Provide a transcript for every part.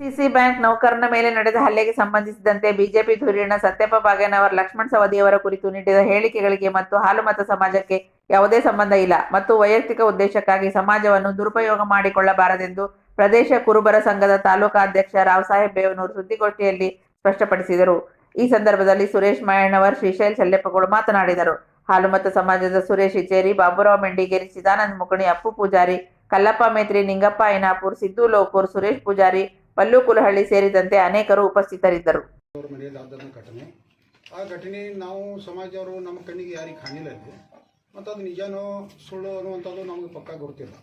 CC bank ನೌಕರನ ಮೇಲೆ ನಡೆದ ಹಲ್ಲೆಗೆ ಸಂಬಂಧಿಸಿದಂತೆ ಬಿಜೆಪಿ ಧುರೀಣ ಸತ್ಯಪ್ಪ ಭಾಗ್ಯನವರ್ ಲಕ್ಷ್ಮಣ್ ಸವದಿಯವರ ಕುರಿತು ನೀಡಿದ ಹೇಳಿಕೆಗಳಿಗೆ ಮತ್ತು ಹಾಲುಮತ ಸಮಾಜಕ್ಕೆ ಯಾವುದೇ ಸಂಬಂಧ ಇಲ್ಲ ಮತ್ತು ವೈಯಕ್ತಿಕ ಉದ್ದೇಶಕ್ಕಾಗಿ ಸಮಾಜವನ್ನು ದುರುಪಯೋಗ ಮಾಡಿಕೊಳ್ಳಬಾರದೆಂದು ಪ್ರದೇಶ ಕುರುಬರ ಸಂಘದ ತಾಲೂಕಾ ಅಧ್ಯಕ್ಷ ರಾವ್ ಸಾಹೇಬ್ ಬೇವನೂರು ಸುದ್ದಿಗೋಷ್ಠಿಯಲ್ಲಿ ಸ್ಪಷ್ಟಪಡಿಸಿದರು. ಈ ಸಂದರ್ಭದಲ್ಲಿ ಸುರೇಶ್ ಮಾಯಣ್ಣವರ್, ಶ್ರೀಶೈಲ್ ಶಲ್ಯಪ್ಪಗಳು ಮಾತನಾಡಿದರು. ಹಾಲುಮತ ಸಮಾಜದ ಸುರೇಶ್ ಇಚೇರಿ, ಬಾಬುರಾವ್ ಮೆಂಡಿಗೇರಿ, ಚಿದಾನಂದ ಮುಕಣಿ, ಅಪ್ಪು ಪೂಜಾರಿ, ಕಲ್ಲಪ್ಪ ಮೇತ್ರಿ, ನಿಂಗಪ್ಪ ಐನಾಪುರ್, ಸಿದ್ದು ಲೋಕೂರ್, ಸುರೇಶ್ ಪೂಜಾರಿ, ಪಲ್ಲು ಕುಲಹಳ್ಳಿ ಸೇರಿದಂತೆ ಅನೇಕರು ಉಪಸ್ಥಿತರಿದ್ದರು. ಘಟನೆ ಆ ಘಟನೆ ನಾವು ಸಮಾಜವರು ನಮ್ಮ ಕಣ್ಣಿಗೆ ಯಾರಿಗೆ ಕಾಣಿಲ್ಲ ಇದು, ಮತ್ತು ಅದು ನಿಜನೋ ಸುಳ್ಳು ಅನ್ನುವಂಥದ್ದು ನಮಗೆ ಪಕ್ಕ ಗೊತ್ತಿಲ್ಲ.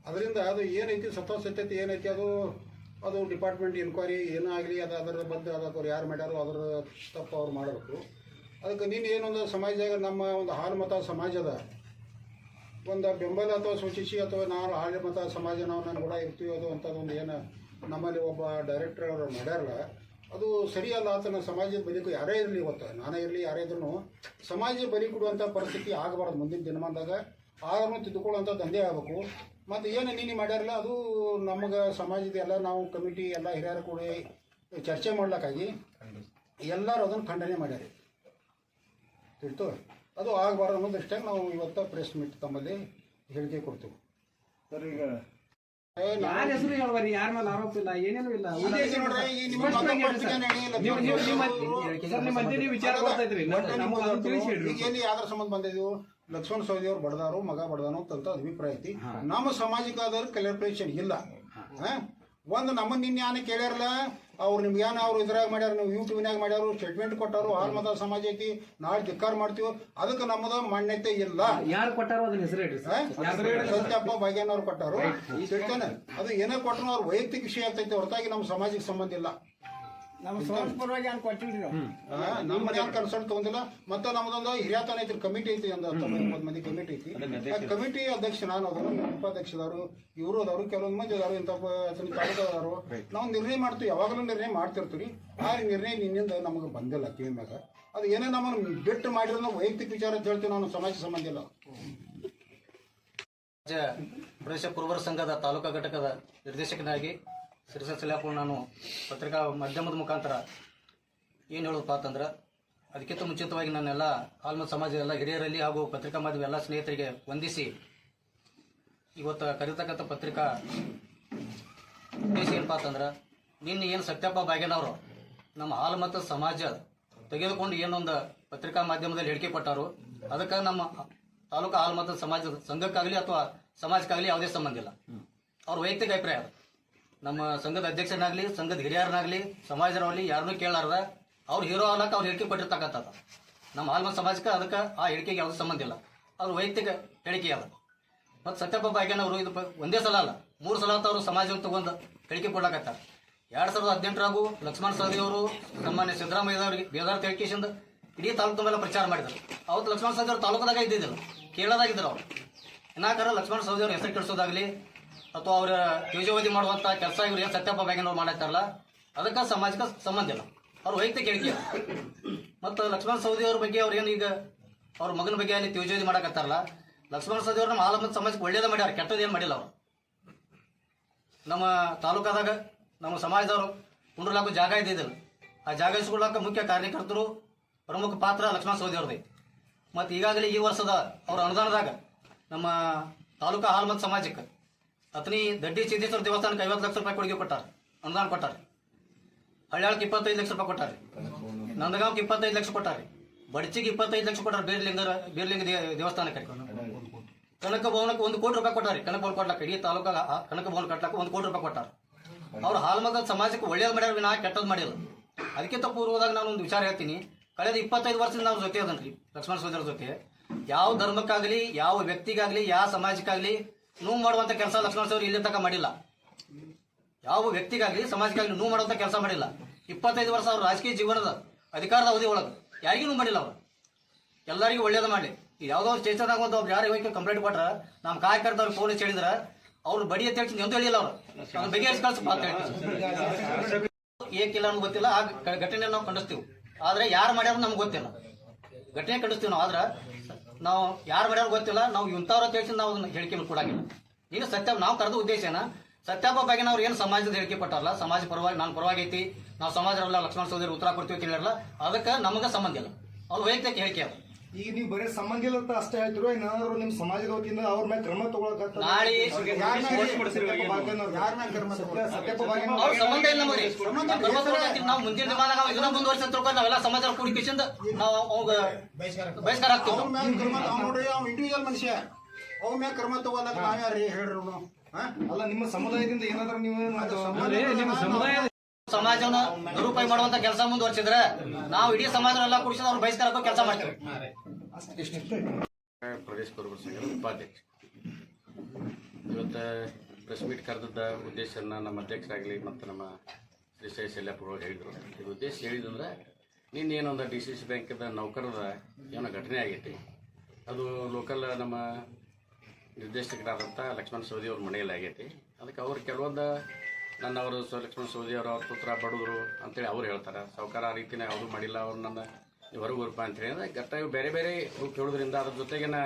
ಅದರಿಂದ ಅದು ಏನೈತಿ ಸತ್ಯಾಸತ್ಯತೆ ಏನೈತಿ ಅದು ಡಿಪಾರ್ಟ್ಮೆಂಟ್ ಎನ್ಕ್ವೈರಿ ಏನೂ ಆಗಲಿ ಅದರ ಬಗ್ಗೆ ಅದಕ್ಕೆ ಯಾರು ಮಾಡ್ಯಾರೋ ಅದರ ತಪ್ಪು ಅವ್ರು ಮಾಡಬೇಕು. ಅದಕ್ಕೆ ನೀನು ಏನೊಂದು ಸಮಾಜದಾಗ ನಮ್ಮ ಒಂದು ಹಾಲುಮತ ಸಮಾಜದ ಒಂದು ಬೆಂಬಲ ಅಥವಾ ಸೂಚಿಸಿ ಅಥವಾ ನಾವು ಹಾಲುಮತ ಸಮಾಜ ನಾವು ನಾನು ಕೂಡ ಇರ್ತೀವಿ ಅದು ಅಂಥದ್ದೊಂದು ಏನು ನಮ್ಮಲ್ಲಿ ಒಬ್ಬ ಡೈರೆಕ್ಟರ್ ಅವರು ಮಾಡ್ಯಾರಲ್ಲ ಅದು ಸರಿಯಲ್ಲ. ಆತನ ಸಮಾಜದ ಬಲಿ ಯಾರೇ ಇರಲಿ, ಇವತ್ತು ನಾನೇ ಇರಲಿ ಯಾರೇ ಇದ್ರೂ ಸಮಾಜ ಬಲಿ ಕೊಡುವಂಥ ಪರಿಸ್ಥಿತಿ ಆಗಬಾರ್ದು. ಮುಂದಿನ ದಿನಮಾನದಾಗ ಆದ್ರೂ ತಿದ್ದುಕೊಳ್ಳುವಂಥ ದಂಧೆ ಆಗಬೇಕು. ಮತ್ತು ಏನು ನೀನು ಮಾಡ್ಯಾರಲ್ಲ ಅದು ನಮಗೆ ಸಮಾಜದ ಎಲ್ಲ ನಾವು ಕಮಿಟಿ ಎಲ್ಲ ಹಿರಿಯರು ಕೂಡ ಚರ್ಚೆ ಮಾಡ್ಲಿಕ್ಕಾಗಿ ಎಲ್ಲರೂ ಅದನ್ನು ಖಂಡನೆ ಮಾಡ್ಯಾರ. ತಿಳ್ತು ಅದು ಆಗಬಾರ್ದು ಅನ್ನೋದಷ್ಟೇ ನಾವು ಇವತ್ತು ಪ್ರೆಸ್ ಮೀಟ್ ತಮ್ಮಲ್ಲಿ ಹೇಳಿಕೆ ಕೊಡ್ತೀವಿ. ಸರ್, ಈಗ ಯಾರ ಹೆಸರು ಹೇಳುವರಿ, ಯಾರ ಮೇಲೆ ಆರೋಪ ಇಲ್ಲ, ಏನೇನು ಇಲ್ಲ. ಯಾವ್ದ್ರ ಸಂಬಂಧ ಬಂದಿದ್ವು ಲಕ್ಷ್ಮಣ ಸವದಿ ಅವ್ರು ಬಡದಾರು, ಮಗ ಬಡದಾನು ಅಂತ ಅಭಿಪ್ರಾಯ ಐತಿ. ನಮ್ಮ ಸಾಮಾಜಿಕ ಆದವ್ರು ಕ್ಲಾರಿಫಿಕೇಶನ್ ಇಲ್ಲ. ಒಂದು ನಮ್ಮನ್ನ ನಿನ್ನೆ ಕೇಳ್ಯಾರಲ್ಲ, ಅವ್ರು ನಿಮ್ಗೆ ಏನು ಅವ್ರು ಇದ್ರಾಗ ಮಾಡ್ಯಾರ, ನೀವು ಯೂಟ್ಯೂಬ್ನಾಗ ಮಾಡ್ಯಾರು, ಸ್ಟೇಟ್ಮೆಂಟ್ ಕೊಟ್ಟಾರು, ಹಾಲುಮತ ಸಮಾಜ ಐತಿ, ನಾಳೆ ಧಿಕ್ಕಾರ ಮಾಡ್ತೀವಿ, ಅದಕ್ಕೆ ನಮ್ಮದ ಮಾನ್ಯತೆ ಇಲ್ಲ. ಯಾರು ಕೊಟ್ಟಾರೋ ಅದನ್ನ ಹೆಸರು ಹೇಳ್ರಿ. ಸತ್ಯಪ್ಪ ಭಾಗ್ಯನವ್ರು ಕೊಟ್ಟಾರು. ಅದು ಏನೇ ಕೊಟ್ಟರು ಅವ್ರ ವೈಯಕ್ತಿಕ ವಿಷಯ ಆಗ್ತೈತೆ, ಹೊರತಾಗಿ ನಮ್ಮ ಸಮಾಜಕ್ಕೆ ಸಂಬಂಧ ಇಲ್ಲ. ನಮ್ಮ ಸಮಾಜ ಪರವಾಗಿ ಏನು ಕೊಟ್ಟಿಲ್ರಿ ನಾವು. ನಮ್ಮ ಏನು ಕನ್ಸಲ್ಟ್ ತಗೊಂಡಿಲ್ಲ. ಮತ್ತೆ ನಮ್ಮದೊಂದು ಹಿರಿಯಾತನ ಐತಿ, ಕಮಿಟಿ ಐತಿ, ಒಂದು 19 ಮಂದಿ ಕಮಿಟಿ ಐತಿ. ಆ ಕಮಿಟಿ ಅಧ್ಯಕ್ಷ ನಾನು ಅದಾರು, ಉಪಾಧ್ಯಕ್ಷದವರು ಇವರು ಅದಾರು, ಕೆಲವೊಂದು ಮಂದಿ ಅದಾರು, ಇಂಥ ತಾಲೂಕದವರು. ನಾವು ನಿರ್ಣಯ ಮಾಡ್ತೀವಿ, ಯಾವಾಗಲೂ ನಿರ್ಣಯ ಮಾಡ್ತಿರ್ತೀವಿ. ಆ ನಿರ್ಣಯ ನಿನ್ನಿಂದ ನಮಗೆ ಬಂದಿಲ್ಲ ಕಿವಿ ಮ್ಯಾಗ. ಅದು ಏನೇ ನಮ್ಮನ್ನು ಬಿಟ್ಟು ಮಾಡಿರೋದು ನಾವು ವೈಯಕ್ತಿಕ ವಿಚಾರ ಅಂತ ಹೇಳ್ತೀವಿ, ನಾವು ಸಮಾಜ ಸಂಬಂಧ ಇಲ್ಲ. ಪ್ರದೇಶ ಕುರುಬರ ಸಂಘದ ತಾಲೂಕಾ ಘಟಕದ ನಿರ್ದೇಶಕನಾಗಿ ಶ್ರೀಶೈಲ್ ಶಲ್ಯಪ್ಪ ನಾನು ಪತ್ರಿಕಾ ಮಾಧ್ಯಮದ ಮುಖಾಂತರ ಏನು ಹೇಳೋದಪ್ಪ ಅಂತಂದ್ರೆ, ಅದಕ್ಕಿಂತ ಮುಂಚಿತವಾಗಿ ನಾನೆಲ್ಲ ಹಾಲುಮತ ಸಮಾಜದ ಎಲ್ಲ ಹಿರಿಯರಲ್ಲಿ ಹಾಗೂ ಪತ್ರಿಕಾ ಮಾಧ್ಯಮ ಎಲ್ಲ ಸ್ನೇಹಿತರಿಗೆ ವಂದಿಸಿ ಇವತ್ತು ಕರೀತಕ್ಕಂಥ ಪತ್ರಿಕಾ ಉದ್ದೇಶ ಏನಪ್ಪ ಅಂತಂದ್ರೆ, ನಿನ್ನೆ ಏನು ಸತ್ಯಪ್ಪ ಭಾಗ್ಯನವರು ನಮ್ಮ ಹಾಲುಮತ ಸಮಾಜ ತೆಗೆದುಕೊಂಡು ಏನೊಂದು ಪತ್ರಿಕಾ ಮಾಧ್ಯಮದಲ್ಲಿ ಹೇಳಿಕೆ ಕೊಟ್ಟಾರು, ಅದಕ್ಕೆ ನಮ್ಮ ತಾಲೂಕಾ ಹಾಲುಮತ ಸಮಾಜದ ಸಂಘಕ್ಕಾಗಲಿ ಅಥವಾ ಸಮಾಜಕ್ಕಾಗಲಿ ಯಾವುದೇ ಸಂಬಂಧ ಇಲ್ಲ. ಅವ್ರ ವೈಯಕ್ತಿಕ ಅಭಿಪ್ರಾಯ ಅದು. ನಮ್ಮ ಸಂಘದ ಅಧ್ಯಕ್ಷನಾಗಲಿ, ಸಂಘದ ಹಿರಿಯರನ್ನಾಗಲಿ, ಸಮಾಜದವರಲ್ಲಿ ಯಾರನ್ನೂ ಕೇಳಾರ್ದ ಅವ್ರು ಹೀರೋ ಆಗ್ಲಕ್ಕ ಅವ್ರು ಹೇಳಿಕೆ ಕೊಟ್ಟಿರ್ತಕ್ಕಂಥದ್ದು. ನಮ್ಮ ಹಾಲುಮತ ಸಮಾಜಕ್ಕೆ ಅದಕ್ಕೆ ಆ ಹೇಳಿಕೆಗೆ ಯಾವುದೇ ಸಂಬಂಧ ಇಲ್ಲ. ಅವ್ರ ವೈಯಕ್ತಿಕ ಹೇಳಿಕೆ ಅದ. ಮತ್ತು ಸತ್ಯಪ್ಪ ಭಾಗ್ಯನವರು ಇದು ಒಂದೇ ಸಲ ಅಲ್ಲ, 3 ಸಲ ಅಂತ ಅವರು ಸಮಾಜವನ್ನು ತಗೊಂಡು ಹೇಳಿಕೆ ಕೊಡ್ಲಾಕತ್ತಾರೆ. 2018ರಾಗೂ ಲಕ್ಷ್ಮಣ ಸವದಿ ಅವರು ಸಾಮಾನ್ಯ ಸಿದ್ದರಾಮಯ್ಯದವ್ರಿಗೆ ಬೇದಾರ್ ಹೇಳಿಕೆಯಿಂದ ಇಡೀ ತಾಲೂಕು ಮೇಲೆ ಪ್ರಚಾರ ಮಾಡಿದರು. ಅವತ್ತು ಲಕ್ಷ್ಮಣ ಸವದಿ ಅವರು ತಾಲೂಕದಾಗ ಇದ್ದಿದ್ದಿಲ್ಲ, ಕೇಳದಾಗಿದ್ದರು. ಅವರು ಇನ್ನಾಕಾರ ಲಕ್ಷ್ಮಣ ಸವದಿ ಅವ್ರ ಹೆಸರು ಕೆಡಿಸೋದಾಗಲಿ ಅಥವಾ ಅವರ ಯೋಜವಧಿ ಮಾಡುವಂಥ ಕೆಲಸ ಇವ್ರು ಏನು ಸತ್ಯಪ್ಪ ಭಾಗ್ಯನವ್ರು ಮಾಡಾಕ್ತಾರಲ್ಲ ಅದಕ್ಕೆ ಸಮಾಜಕ್ಕೆ ಸಂಬಂಧ ಇಲ್ಲ. ಅವ್ರ ವೈಯಕ್ತಿಕ ಹೇಳಿಕೆ. ಮತ್ತು ಲಕ್ಷ್ಮಣ ಸವದಿ ಅವ್ರ ಬಗ್ಗೆ ಅವ್ರು ಏನು ಈಗ ಅವ್ರ ಮಗನ ಬಗ್ಗೆ ಅಲ್ಲಿ ತ್ಯೋಜೋಧಿ ಮಾಡಾಕತ್ತಾರಲ್ಲ, ಲಕ್ಷ್ಮಣ ಸವದಿ ಅವ್ರು ನಮ್ಮ ಹಾಲುಮತ ಸಮಾಜಕ್ಕೆ ಒಳ್ಳೇದ ಮಾಡ್ಯಾರ, ಕೆಟ್ಟದೇನು ಮಾಡಿಲ್ಲ ಅವರು. ನಮ್ಮ ತಾಲೂಕಾದಾಗ ನಮ್ಮ ಸಮಾಜದವರು ಕುಂಡ್ರಲಾಕು ಜಾಗ ಇದ್ದಿದ್ದಿಲ್ಲ, ಆ ಜಾಗ ಇಸ್ಕೊಳ್ಳಾಕ ಮುಖ್ಯ ಕಾರ್ಯಕರ್ತರು ಪ್ರಮುಖ ಪಾತ್ರ ಲಕ್ಷ್ಮಣ ಸವದಿ ಅವ್ರದ್ದು. ಮತ್ತು ಈಗಾಗಲೇ ಈ ವರ್ಷದ ಅವರ ಅನುದಾನದಾಗ ನಮ್ಮ ತಾಲೂಕಾ ಹಾಲುಮತ ಸಮಾಜಕ್ಕೆ ಅತನಿ ದಡ್ಡಿ ಸಿದ್ದೇಶ್ವರ ದೇವಸ್ಥಾನಕ್ಕೆ 50 ಲಕ್ಷ ರೂಪಾಯಿ ಕೊಡುಗೆ ಕೊಟ್ಟಾರೆ, ಅನುದಾನ ಕೊಟ್ಟಾರೆ. ಹಳ್ಯಾಳಕ್ಕೆ 25 ಲಕ್ಷ ರೂಪಾಯಿ ಕೊಟ್ಟಾರೆ, ನಂದಗಾಂವ್ಗೆ 25 ಲಕ್ಷ ಕೊಟ್ಟಾರೆ, ಬಡ್ಚಿಗೆ 25 ಲಕ್ಷ ಕೊಟ್ಟಾರೆ, ಬೀರ್ಲಿಂಗ ದೇವಸ್ಥಾನಕ್ಕೆ. ಕನಕ ಭವನಕ್ಕೆ 1 ಕೋಟಿ ರೂಪಾಯಿ ಕೊಟ್ಟಾರೆ. ಕನಕ ಭವನ ಕೊಡ್ಲಾಕ ಇಡೀ ತಾಲೂಕಾಗ ಕನಕ ಭವನ ಕಟ್ಲಾಕ 1 ಕೋಟಿ ರೂಪಾಯಿ ಕೊಟ್ಟಾರೆ. ಅವ್ರು ಹಾಲುಮತ ಸಮಾಜಕ್ಕೆ ಒಳ್ಳೇದು ಮಾಡ್ಯಾರ, ವಿನಾ ಕೆಟ್ಟದ್ದು ಮಾಡಿಲ್ಲ. ಅದಕ್ಕಿಂತ ಪೂರ್ವದಾಗ ನಾನು ಒಂದು ವಿಚಾರ ಹೇಳ್ತೀನಿ. ಕಳೆದ 25 ವರ್ಷದಿಂದ ಅವ್ರ ಜೊತೆ ಅದನ್ರಿ ಲಕ್ಷ್ಮಣ ಸವದಿ ಅವ್ರ ಜೊತೆ. ಯಾವ ಧರ್ಮಕ್ಕಾಗಲಿ, ಯಾವ ವ್ಯಕ್ತಿಗಾಗಲಿ, ಯಾವ ಸಮಾಜಕ್ಕಾಗಲಿ ನೋವು ಮಾಡುವಂಥ ಕೆಲಸ ಲಕ್ಷ್ಮಣ ಸವದಿ ಇಲ್ಲಿ ತನಕ ಮಾಡಿಲ್ಲ. ಯಾವ ವ್ಯಕ್ತಿಗಾಗಲಿ ಸಮಾಜಕ್ಕಾಗಲಿ ನೋವು ಮಾಡುವಂಥ ಕೆಲಸ ಮಾಡಿಲ್ಲ. 25 ವರ್ಷ ಅವ್ರ ರಾಜಕೀಯ ಜೀವನದ ಅಧಿಕಾರದ ಅವಧಿ ಒಳಗೆ ಯಾರಿಗೂ ನೋವು ಮಾಡಿಲ್ಲ. ಅವರು ಎಲ್ಲರಿಗೂ ಒಳ್ಳೇದು ಮಾಡಲಿ. ಯಾವುದೋ ಸ್ಟೇಷನ್ದಾಗ ಒಂದು ಅವ್ರು ಯಾರು ಹೋಗಿ ಕಂಪ್ಲೇಂಟ್ ಕೊಟ್ರ ನಮ್ಮ ಕಾರ್ಯಕರ್ತವ್ರು ಫೋನ್ ಹಚ್ಚಿ ಹೇಳಿದ್ರೆ ಅವ್ರು ಬಡಿ ಅಂತ ಹೇಳ್ತೀನಿ ಎಂದೂ ಹೇಳಿಲ್ಲ. ಅವರು ಅದನ್ನ ಬಗೆಹರಿಸಿ ಕಳ್ಸಪ್ಪ ಅಂತ ಹೇಳ್ತೀವಿ. ಏಕಿಲ್ಲ ಅನ್ನೋದು ಗೊತ್ತಿಲ್ಲ. ಆ ಘಟನೆ ನಾವು ಖಂಡಿಸ್ತೀವಿ, ಆದರೆ ಯಾರು ಮಾಡ್ಯಾರ ನಮ್ಗೆ ಗೊತ್ತಿಲ್ಲ. ಘಟನೆ ಖಂಡಿಸ್ತೀವಿ ನಾವು, ಆದ್ರೆ ನಾವು ಯಾರು ಮಾಡ್ಯಾರ ಗೊತ್ತಿಲ್ಲ. ನಾವು ಇಂಥವ್ರ ತಿಳಿಸಿ ನಾವು ಅದನ್ನ ಹೇಳಿಕೆ ಕೊಡಾಗಿಲ್ಲ. ಈಗ ಸತ್ಯ ನಾವು ಕರೆದ ಉದ್ದೇಶ ಸತ್ಯಪ್ಪ ಬಾಗಿನ ಅವ್ರು ಏನು ಸಮಾಜದ ಹೇಳಿಕೆ ಕೊಟ್ಟಾರಲ್ಲ, ಸಮಾಜ ಪರವಾಗಿ ನಾನು ಪರವಾಗಿ ಐತಿ, ನಾವು ಸಮಾಜರಲ್ಲ ಲಕ್ಷ್ಮಣ ಸವದಿ ಉತ್ತರ ಕೊಡ್ತೀವಿ ಅಂತ ಹೇಳಿರಲ್ಲ, ಅದಕ್ಕೆ ನಮಗೆ ಸಂಬಂಧ ಇಲ್ಲ. ಅವ್ರು ವೈಯಕ್ತಿಕ ಹೇಳಿಕೆ ಅದು. ಈಗ ನೀವು ಬರೀ ಸಂಬಂಧ ಇಲ್ಲ ಅಂತ ಅಷ್ಟೇ ಹೇಳ್ತಿರೋ, ಏನಾದ್ರು ನಿಮ್ ಸಮಾಜದ ವತಿಯಿಂದ ಅವ್ರ ಮೇಲೆ ಕ್ರಮ ತಗೊಳಕ ನಾಳೆ ಸತ್ಯಪ್ಪ ಬಾಗಿನ ಅವ್ರ ಸಂಬಂಧ ಇಲ್ಲ ನಮಗೆ. ನಾವು ಮುಂದಿನ ದಿನಮಾನ ನಾವು ಇದನ್ನ ಮುಂದುವರಿಸಿ ತಿಳ್ಕೊಂಡು ನಾವೆಲ್ಲ ಸಮಾಜ ಕೂಡಿಕಿಸಿಂದ ನಾವು ಅವಾಗ ಬಹಿಷ್ಕಾರ ಆಗ್ತೀವಿ. ಅವ್ನ ಮ್ಯಾಲ ಕ್ರಮ ನೋಡ್ರಿ, ಅವ್ನ ಇಂಡಿವಿಜುವಲ್ ಮನುಷ್ಯ, ಅವ್ನ ಮ್ಯಾಲ ಕ್ರಮ ತಗೋಲಕ್ ನಾವ್ಯಾರೀ ಹೇಳ್ರಿ ಅವ್ನು? ಅಲ್ಲ, ನಿಮ್ಮ ಸಮುದಾಯದಿಂದ ಏನಾದ್ರು ನೀವು ನಿಮ್ಮ ಸಮುದಾಯ ಸಮಾಜವನ್ನು ದುರುಪಯೋಗ ಮಾಡುವಂತ ಕೆಲಸ ಮುಂದುವರಿಸಿದ್ರೆ ನಾವು ಇಡೀ ಸಮಾಜನೆಲ್ಲ ಕೂಡಿಸಿದ ಅವ್ರು ಬಹಿಷ್ಕಾರಕ್ಕೂ ಕೆಲಸ ಮಾಡ್ತೀವಿ. ಪ್ರದೇಶ ಕುರುಬರ ಸಂಘದ ಉಪಾಧ್ಯಕ್ಷ. ಇವತ್ತು ಪ್ರೆಸ್ ಮೀಟ್ ಕರೆದದ್ದ ಉದ್ದೇಶನ ನಮ್ಮ ಅಧ್ಯಕ್ಷರಾಗಲಿ ಮತ್ತು ನಮ್ಮ ಶ್ರೀ ಶಲ್ಯಾಪುರ ಹೇಳಿದರು. ಇದು ಉದ್ದೇಶ ಹೇಳಿದಂದ್ರೆ ನಿನ್ನೆ ಏನೊಂದು DCC ಬ್ಯಾಂಕದ ನೌಕರರ ಏನೋ ಘಟನೆ ಆಗೈತಿ. ಅದು ಲೋಕಲ್ ನಮ್ಮ ನಿರ್ದೇಶಕರಾದಂಥ ಲಕ್ಷ್ಮಣ ಸವದಿ ಅವ್ರ ಮನೆಯಲ್ಲಿ ಆಗೈತಿ. ಅದಕ್ಕೆ ಅವ್ರು ಕೆಲವೊಂದು ನನ್ನವರು ಲಕ್ಷ್ಮಣ ಸವದಿ ಅವ್ರ ಪುತ್ರ ಬಡವರು ಅಂತೇಳಿ ಅವ್ರು ಹೇಳ್ತಾರೆ. ಸಾವುಕಾರ ಆ ರೀತಿನೇ ಯಾವುದೂ ಮಾಡಿಲ್ಲ, ಅವ್ರು ನನ್ನ ಹೊರಗೆ ಗುರುಪ ಅಂತೇಳಿ ಅಂದರೆ ಗಟ್ಟ ಬೇರೆ ಬೇರೆ ರೂಪ ಹೇಳೋದ್ರಿಂದ ಅದ್ರ ಜೊತೆಗಿನ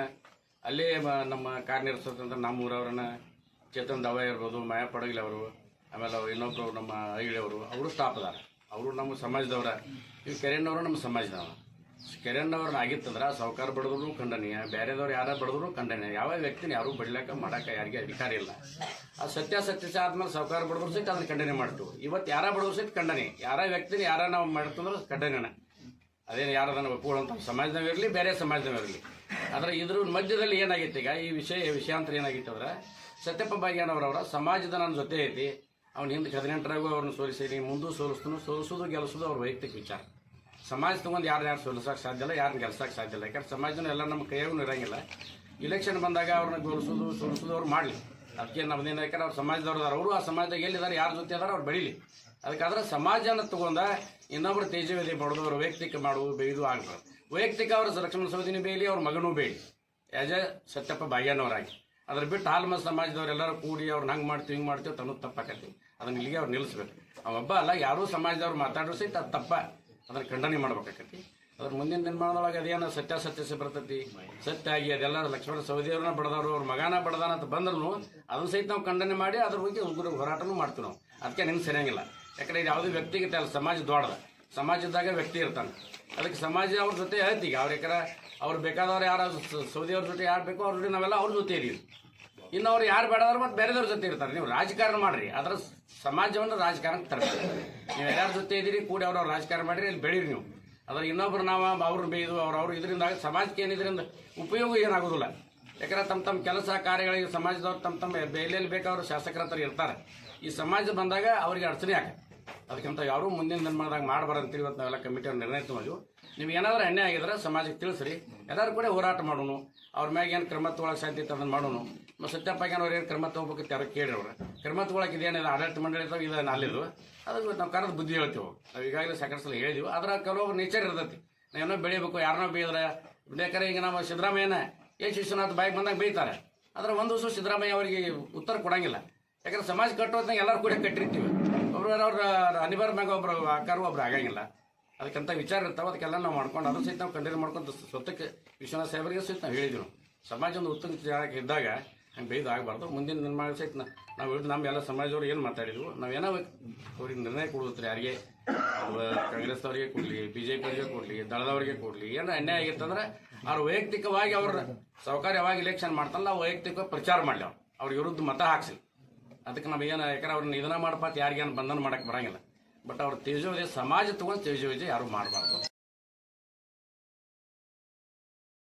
ಅಲ್ಲೇ ನಮ್ಮ ಕಾರ್ಯನಿರ್ವಹಿಸ್ತಂಥ ನಮ್ಮೂರವ್ರನ್ನ ಚೇತನ್ ದವ ಇರ್ಬೋದು, ಮಾಯಾ ಪಡಗಲಿ ಅವರು, ಆಮೇಲೆ ಅವ್ರು ಇನ್ನೊಬ್ಬರು ನಮ್ಮ ಐಳಿಯವರು, ಅವರು ಸ್ಟಾಪ್ ಅದಾರ. ಅವರು ನಮ್ಮ ಸಮಾಜದವ್ರ. ಇವು ಕೆರೆಣ್ಣವರು ನಮ್ಮ ಸಮಾಜದವ. ಕೆರೆಣ್ಣವ್ರನ್ನ ಆಗಿತ್ತಂದ್ರೆ ಸಾವುಕಾರ ಬಡದ್ರು ಖಂಡನೀಯ, ಬೇರೆದವ್ರು ಯಾರ ಬಡದ್ರು ಖಂಡನೀಯ. ಯಾವ ವ್ಯಕ್ತಿನ ಯಾರು ಬಡ್ಲಾಕ ಮಾಡಕ್ಕೆ ಯಾರಿಗೆ ಅಧಿಕಾರ ಇಲ್ಲ. ಆ ಸತ್ಯಾಸತ್ಯ ಆದ್ಮೇಲೆ ಸಾವುಕಾರ ಬಡದ್ರು ಸಹಿತ ಅದನ್ನ ಖಂಡನೆ ಮಾಡ್ತೀವಿ. ಇವತ್ತು ಯಾರ ಬಡದ್ರು ಸಹಿತ ಖಂಡನೆ, ಯಾರ ವ್ಯಕ್ತಿನ ಯಾರ ನಾವು ಮಾಡ್ತಂದ್ರೆ ಖಂಡನೆನ. ಅದೇನು ಯಾರದನ್ನು ಒಪ್ಕೊಳ್ಳುವಂಥ ಸಮಾಜದವಿರಲಿ, ಬೇರೆ ಸಮಾಜದವಿರಲಿ. ಆದರೆ ಇದ್ರ ಮಧ್ಯದಲ್ಲಿ ಏನಾಗಿತ್ತು ಈಗ ಈ ವಿಷಯಾಂತರ ಏನಾಗಿತ್ತು ಅಂದ್ರೆ, ಸತ್ಯಪ್ಪ ಬಾಗ್ಯಾನವರವರ ಸಮಾಜದ ನನ್ನ ಜೊತೆ ಐತಿ, ಅವ್ನು ಹಿಂದೆ 18ರಾಗೂ ಅವ್ರನ್ನ ಸೋಲಿಸೀನಿ, ಮುಂದೂ ಸೋಲಿಸೋದು ಗೆಲ್ಲಿಸೋದು ಅವ್ರ ವೈಯಕ್ತಿಕ ವಿಚಾರ. ಸಮಾಜ ತಗೊಂಡು ಯಾರು ಸೋಲಿಸೋಕೆ ಸಾಧ್ಯ ಇಲ್ಲ, ಯಾರನ್ನ ಗೆಲ್ಸೋಕೆ ಸಾಧ್ಯ ಇಲ್ಲ. ಯಾಕಂದ್ರೆ ಸಮಾಜನೂ ಎಲ್ಲ ನಮ್ಮ ಕೈಯಾಗೂ ಇರೋಂಗಿಲ್ಲ. ಇಲೆಕ್ಷನ್ ಬಂದಾಗ ಅವ್ರನ್ನ ಸೋಲಿಸೋದು ಅವ್ರು ಮಾಡಲಿ, ಅದಕ್ಕೆ ನಮ್ಮದೇನು. ಯಾಕಂದ್ರೆ ಅವ್ರ ಸಮಾಜದವ್ರು ಅದಾರ, ಅವರು ಆ ಸಮಾಜದಾಗ ಎಲ್ಲಿದ್ದಾರೆ, ಯಾರ ಜೊತೆ ಅದಾರ ಅವ್ರು ಬೆಳೀಲಿ. ಅದಕ್ಕಾದ್ರೆ ಸಮಾಜನ ತಗೊಂಡ ಇನ್ನೊಬ್ರು ತೇಜವೇದಿ ಮಾಡೋದು, ಅವ್ರು ವೈಯಕ್ತಿಕ ಮಾಡುವುದು ಬೇಯ್ದು ಆಗ್ಬಾರ್ದು. ವೈಯಕ್ತಿಕ ಅವ್ರ ಲಕ್ಷ್ಮಣ ಸವದಿನೂ ಬೇಯಲಿ, ಅವ್ರ ಮಗನೂ ಬೇಯಲಿ, ಆ್ಯಸ್ ಎ ಸತ್ಯಪ್ಪ ಬಾಗ್ಯಾನವರಾಗಿ. ಅದ್ರ ಬಿಟ್ಟು ಹಾಲ್ಮ ಸಮಾಜದವ್ರೆಲ್ಲರೂ ಕೂಡಿ ಅವ್ರನ್ನ ಹಂಗೆ ಮಾಡ್ತೀವಿ ಹಿಂಗೆ ಮಾಡ್ತೀವಿ ತನ್ನದು ತಪ್ಪಾಕತ್ತೀವಿ. ಅದನ್ನ ಇಲ್ಲಿಗೆ ಅವ್ರು ನಿಲ್ಲಿಸ್ಬೇಕು. ಅವೊಬ್ಬ ಅಲ್ಲ, ಯಾರೂ ಸಮಾಜದವ್ರು ಮಾತಾಡೋ ಸಹಿತ ಅದು ತಪ್ಪ, ಅದನ್ನು ಖಂಡನೆ ಮಾಡ್ಬೇಕಾಕತಿ. ಅದ್ರ ಮುಂದಿನ ದಿನಮಾನದೊಳಗೆ ಅದೇನೋ ಸತ್ಯಾಸತ್ಯತೆ ಬರ್ತೈತಿ, ಸತ್ಯ ಆಗಿ ಅದೆಲ್ಲ ಲಕ್ಷ್ಮಣ ಸವದಿಯವ್ರನ್ನ ಬಡದವರು, ಅವ್ರ ಮಗನ ಬಡದಾನ ಅಂತ ಬಂದ್ರು ಅದನ್ನ ಸಹಿತ ನಾವು ಖಂಡನೆ ಮಾಡಿ ಅದ್ರ ಬಗ್ಗೆ ಉಗ್ರ ಹೋರಾಟನೂ ಮಾಡ್ತೀವಿ ನಾವು. ಅದಕ್ಕೆ ನಿಮ್ಗೆ ಸರಿಯಂಗಿಲ್ಲ. ಯಾಕಂದ್ರೆ ಇದು ಯಾವುದೇ ವ್ಯಕ್ತಿಗೆ ಅಲ್ಲ, ಸಮಾಜ ದೊಡ್ಡದ. ಸಮಾಜದಾಗ ವ್ಯಕ್ತಿ ಇರ್ತಾನೆ, ಅದಕ್ಕೆ ಸಮಾಜ ಅವ್ರ ಜೊತೆ ಹೇಳ್ತೀಗ. ಅವ್ರ ಯಾಕಂದ್ರೆ ಅವ್ರು ಬೇಕಾದವ್ರು ಯಾರು ಸೌದಿಯವ್ರ ಜೊತೆ ಯಾರು ಬೇಕೋ ಅವ್ರ ಜೊತೆ ನಾವೆಲ್ಲ ಅವ್ರ ಜೊತೆ ಇದೀವಿ. ಇನ್ನು ಅವ್ರು ಯಾರು ಬೇಡದವ್ರು ಮತ್ತು ಬೇರೆದವ್ರ ಜೊತೆ ಇರ್ತಾರೆ. ನೀವು ರಾಜಕಾರಣ ಮಾಡ್ರಿ, ಅದರ ಸಮಾಜವನ್ನು ರಾಜಕಾರಣಕ್ಕೆ ತರಬೇಕು. ನೀವು ಯಾರ್ಯಾರ ಜೊತೆ ಇದ್ದೀರಿ ಕೂಡಿ ಅವ್ರವ್ರ ರಾಜಕಾರಣ ಮಾಡಿರಿ, ಇಲ್ಲಿ ಬೆಳೀರಿ ನೀವು. ಅದ್ರ ಇನ್ನೊಬ್ರು ನಾವು ಅವ್ರನ್ನ ಬೇಯ್ದು ಅವ್ರು ಇದರಿಂದ ಸಮಾಜಕ್ಕೆ ಏನಿದ್ರಿಂದ ಉಪಯೋಗ ಏನಾಗೋದಿಲ್ಲ. ಯಾಕಂದ್ರೆ ತಮ್ಮ ಕೆಲಸ ಕಾರ್ಯಗಳಿಗೆ ಸಮಾಜದವ್ರು ತಮ್ಮ ಎಲ್ಲೆಲ್ಲಿ ಬೇಕಾದ್ರು ಶಾಸಕರ ಹತ್ರ ಇರ್ತಾರೆ. ಈ ಸಮಾಜ ಬಂದಾಗ ಅವ್ರಿಗೆ ಅಡಚಣೆ ಆಗ. ಅದಕ್ಕಿಂತ ಯಾರು ಮುಂದಿನ ದಿನಮಾನದಾಗ ಮಾಡಬಾರಂತೇಳಿ ಇವತ್ತು ನಾವೆಲ್ಲ ಕಮಿಟಿಯವ್ರು ನಿರ್ಣಯ ತಗೊಂಡಿವು. ನೀವು ಏನಾದರೂ ಅನ್ಯಾಯ ಆಗಿದ್ರೆ ಸಮಾಜಕ್ಕೆ ತಿಳಿಸ್ರಿ, ಎಲ್ಲರೂ ಕೂಡ ಹೋರಾಟ ಮಾಡೋಣ. ಅವ್ರ ಮ್ಯಾಗ ಏನು ಕ್ರಮ ತೊಗೊಳಕ್ಕೆ ಸಾಧ್ಯ ಇತ್ತು ಅದನ್ನು ಮಾಡೋಣ. ಮತ್ತು ಸತ್ಯಪ್ಪಗೇನವ್ರು ಏನು ಕ್ರಮ ತೊಗೋಬೇಕಿತ್ತು ಯಾರು ಕೇಳಿ ಅವ್ರು ಕ್ರಮ ತೊಗೊಳಕ್ಕೆ ಇದೇನಿದೆ ಆಡಳಿತ ಮಂಡಳಿ ಇರ್ತಾವೆ, ಇದು ಅಲ್ಲಿದ್ದು ಅದನ್ನು ನಾವು ಕರೆದು ಬುದ್ಧಿ ಹೇಳ್ತೀವಿ. ನಾವು ಈಗಾಗಲೇ ಸಾಕಷ್ಟು ಸಲ ಹೇಳಿದೀವಿ. ಅದರ ಕೆಲವೊಬ್ರು ನೇಚರ್ ಇರ್ತೈತಿ, ನಾವೇನೋ ಬೆಳಿಬೇಕು, ಯಾರನ್ನೋ ಬೇಯ್ದ್ರೆ ಬೇಕಾದ್ರೆ. ಈಗ ನಮ್ಮ ಸಿದ್ದರಾಮಯ್ಯನ ವಿಶ್ವನಾಥ್ ಬಾಯಿಗೆ ಬಂದಾಗ ಬೈತಾರೆ. ಆದರೆ ಒಂದು ದಿವಸ ಸಿದ್ದರಾಮಯ್ಯ ಅವರಿಗೆ ಉತ್ತರ ಕೊಡಂಗಿಲ್ಲ. ಯಾಕಂದ್ರೆ ಸಮಾಜ ಕಟ್ಟೋದ್ನಾಗ ಎಲ್ಲರೂ ಕೂಡ ಕಟ್ಟಿರ್ತೀವಿ. ಒಬ್ರು ಅವ್ರ ಅನಿವಾರ್ಯ ಮ್ಯಾಗ ಒಬ್ರು ಆಕಾರ ಒಬ್ರು ಆಗಂಗಿಲ್ಲ. ಅದಕ್ಕಂತ ವಿಚಾರ ಇರ್ತಾವೆ, ಅದಕ್ಕೆಲ್ಲ ನಾವು ಮಾಡ್ಕೊಂಡು ಅದ್ರ ಸಹಿತ ನಾವು ಕಂಟಿನ್ಯೂ ಮಾಡ್ಕೊಂಡು ಸ್ವತಕ್ಕೆ ವಿಶ್ವನಾಥ್ ಸಾಹೇಬರಿಗೆ ಸಹಿತ ನಾವು ಹೇಳಿದ್ವಿ. ನಾವು ಸಮಾಜ ಒಂದು ಉತ್ತಮ ಜಾಗಕ್ಕೆ ಇದ್ದಾಗ ಹಂಗೆ ಬೈದು ಆಗಬಾರ್ದು. ಮುಂದಿನ ನಿರ್ಮಾಣ ಸಹಿತ ನಾವು ಹೇಳಿದ್ದು ನಮ್ಮೆಲ್ಲ ಸಮಾಜದವ್ರು ಏನು ಮಾತಾಡಿದ್ವು, ನಾವೇನೋ ಅವ್ರಿಗೆ ನಿರ್ಣಯ ಕೊಡುತ್ತೆ. ಯಾರಿಗೆ ಕಾಂಗ್ರೆಸ್ದವ್ರಿಗೆ ಕೊಡಲಿ, BJP ಅವರಿಗೆ ಕೊಡಲಿ, ದಳದವರಿಗೆ ಕೊಡಲಿ, ಏನೋ ಅನ್ಯಾಯ ಆಗಿತ್ತಂದ್ರೆ ಅವ್ರು ವೈಯಕ್ತಿಕವಾಗಿ ಅವ್ರ ಸಹಕಾರ ಯಾವಾಗ ಇಲೆಕ್ಷನ್ ಮಾಡ್ತಾನಲ್ಲ ವೈಯಕ್ತಿಕ ಪ್ರಚಾರ ಮಾಡಲಿ, ಅವ್ರ ವಿರುದ್ಧ ಮತ ಹಾಕ್ಸಿ. ಅದಕ್ಕೆ ನಾವು ಏನು ಯಾಕಂದ್ರೆ ಅವ್ರನ್ನ ಇದನ್ನ ಮಾಡ್ಪಾತ ಯಾರಿಗೇನು ಬಂಧನ ಮಾಡಕ್ಕೆ ಬರಂಗಿಲ್ಲ. ಬಟ್ ಅವ್ರ ತೇಜೋವಿದೆ ಸಮಾಜ ತಗೊಂಡು ತೇಜೋವಿದೆ ಯಾರು ಮಾಡಬಾರ್ದು.